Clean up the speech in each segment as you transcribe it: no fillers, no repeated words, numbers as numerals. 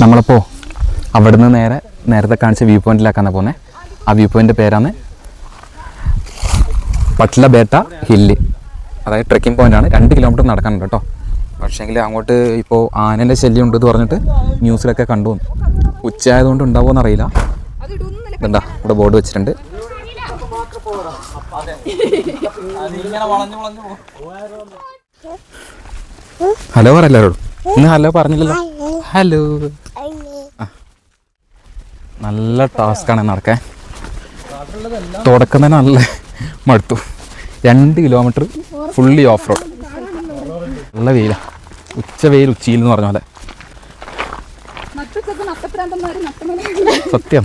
നമ്മളിപ്പോൾ അവിടുന്ന് നേരത്തെ കാണിച്ച വ്യൂ പോയിന്റിലേക്കാണ് പോകുന്നത്. ആ വ്യൂ പോയിൻ്റ് പേരാണ് പട്ല ബേട്ട ഹില്ല്. അതായത് ട്രെക്കിംഗ് പോയിൻ്റാണ്. 2 കിലോമീറ്റർ നടക്കാനുണ്ട് കേട്ടോ. പക്ഷേങ്കിൽ അങ്ങോട്ട് ഇപ്പോൾ ആനേൻ്റെ ശല്യം ഉണ്ടെന്ന് പറഞ്ഞിട്ട് ന്യൂസിലൊക്കെ കണ്ടു. ഉച്ചയായതുകൊണ്ട് ഉണ്ടാവുമെന്ന് അറിയില്ല. ഇതെന്താ ഇവിടെ ബോർഡ് വെച്ചിട്ടുണ്ട്. ഹലോ പറ എല്ലാവരോടും. ഇന്ന് ഹലോ പറഞ്ഞില്ലല്ലോ. ഹലോ. നല്ല ടാസ്ക്കാണ് നടക്കാൻ. തുടക്കം തന്നെ നല്ല മടുത്തു. 2 കിലോമീറ്റർ ഫുള്ളി ഓഫ് റോഡ്. നല്ല വെയിലാണ്. വെയിൽ ഉച്ചയിൽ എന്ന് പറഞ്ഞ പോലെ. സത്യം.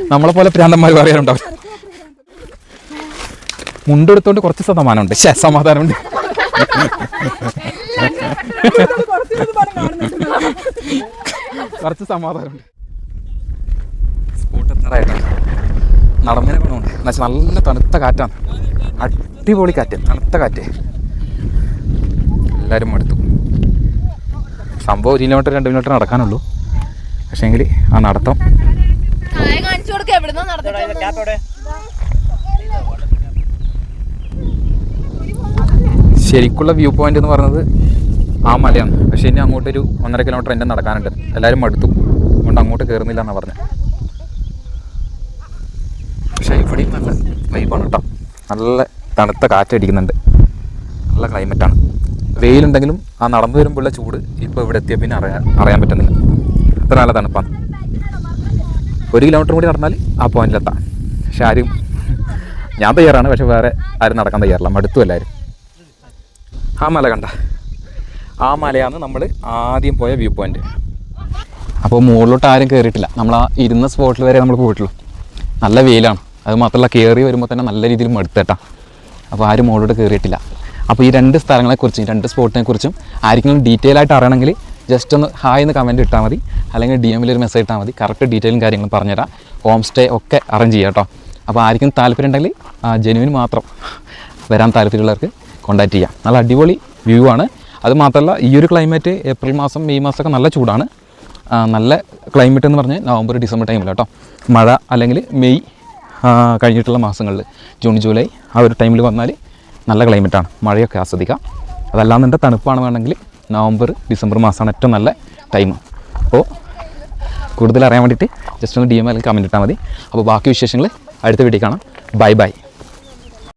നമ്മളെ പോലെ പ്രാന്തന്മാർ പറയാനുണ്ടാവും. മുണ്ടെടുത്തോണ്ട് കുറച്ച് സമാധാനമുണ്ട്. സമാധാനമുണ്ട്. കുറച്ച് സമാധാനമുണ്ട്. സ്പോട്ട് എത്താറായിട്ടാണ്. നടന്നതിനെ കൊണ്ടുണ്ട്. എന്നുവെച്ചാൽ നല്ല തണുത്ത കാറ്റാണ്. അടിപൊളി കാറ്റ്, തണുത്ത കാറ്റ്. എല്ലാവരും മടുത്തു. സംഭവം 1 കിലോമീറ്റർ 2 കിലോമീറ്റർ നടക്കാനുള്ളൂ. പക്ഷേങ്കിൽ ആ നടത്തം ശരിക്കുള്ള വ്യൂ പോയിന്റ് എന്ന് പറയുന്നത് ആ മലയാണ്. പക്ഷേ ഇനി അങ്ങോട്ടൊരു 1.5 കിലോമീറ്റർ എൻ്റെ നടക്കാനുണ്ട്. എല്ലാവരും മടുത്തു. അതുകൊണ്ട് അങ്ങോട്ട് കയറുന്നില്ല എന്നാണ് പറഞ്ഞത്. പക്ഷേ ഇവിടെയും നല്ല വൈബാണ് കേട്ടോ. നല്ല തണുത്ത കാറ്റടിക്കുന്നുണ്ട്. നല്ല ക്ലൈമറ്റാണ്. വെയിലുണ്ടെങ്കിലും ആ നടന്നു വരുമ്പോഴുള്ള ചൂട് ഇപ്പോൾ ഇവിടെ എത്തിയ പിന്നെ അറിയാൻ പറ്റുന്നില്ല. അത്ര നല്ല തണുപ്പാണ്. 1 കിലോമീറ്റർ കൂടി നടന്നാൽ ആ പോയിന്റിലെത്താം. പക്ഷെ ആരും, ഞാൻ തയ്യാറാണ്, പക്ഷെ വേറെ ആരും നടക്കാൻ തയ്യാറില്ല. മടുത്തു എല്ലാവരും. ആ മല കണ്ട, ആ മലയാണ് നമ്മൾ ആദ്യം പോയ വ്യൂ പോയിന്റ്. അപ്പോൾ മുകളിലോട്ട് ആരും കയറിയിട്ടില്ല. നമ്മൾ ആ ഇരുന്ന സ്പോട്ടിൽ വരെ നമ്മൾ പോയിട്ടുള്ളൂ. നല്ല വെയിലാണ്. അത് മാത്രമല്ല കയറി വരുമ്പോൾ തന്നെ നല്ല രീതിയിൽ മടുത്തേട്ടാ. അപ്പോൾ ആരും മുകളിലോട്ട് കയറിയിട്ടില്ല. അപ്പോൾ ഈ 2 സ്ഥലങ്ങളെക്കുറിച്ചും 2 സ്പോട്ടിനെക്കുറിച്ചും ആർക്കെങ്കിലും ഡീറ്റെയിൽ ആയിട്ട് അറിയണമെങ്കിൽ ജസ്റ്റ് ഒന്ന് ഹായ് എന്ന് കമൻറ്റ് ഇട്ടാൽ മതി. അല്ലെങ്കിൽ DM-ൽ ഒരു മെസ്സേജ് ഇട്ടാൽ മതി. കറക്റ്റ് ഡീറ്റെയിലും കാര്യങ്ങളും പറഞ്ഞുതരാം. ഹോം സ്റ്റേ ഒക്കെ അറേഞ്ച് ചെയ്യാം കേട്ടോ. അപ്പോൾ ആർക്കും താല്പര്യം ഉണ്ടെങ്കിൽ ജെനുവിന് മാത്രം വരാൻ താല്പര്യമുള്ളവർക്ക് കോൺടാക്റ്റ് ചെയ്യാം. നല്ല അടിപൊളി വ്യൂ ആണ്. അത് മാത്രമല്ല ഈ ഒരു ക്ലൈമറ്റ് ഏപ്രിൽ മാസം മെയ് മാസമൊക്കെ നല്ല ചൂടാണ്. നല്ല ക്ലൈമറ്റ് എന്ന് പറഞ്ഞാൽ നവംബർ ഡിസംബർ ടൈമിൽ കേട്ടോ. മഴ അല്ലെങ്കിൽ മെയ് കഴിഞ്ഞിട്ടുള്ള മാസങ്ങളിൽ ജൂൺ ജൂലൈ ആ ഒരു ടൈമിൽ വന്നാൽ നല്ല ക്ലൈമറ്റാണ്. മഴയൊക്കെ ആസ്വദിക്കാം. അതല്ലാന്നുണ്ടെങ്കിൽ തണുപ്പാണ് വേണമെങ്കിൽ നവംബർ ഡിസംബർ മാസമാണ് ഏറ്റവും നല്ല ടൈം. അപ്പോൾ കൂടുതൽ അറിയാൻ വേണ്ടിയിട്ട് ജസ്റ്റ് ഒന്ന് DM അല്ലെങ്കിൽ കമൻറ്റ് ഇട്ടാൽ മതി. അപ്പോൾ ബാക്കി വിശേഷങ്ങൾ അടുത്ത വീഡിയോ കാണാം. Bye bye.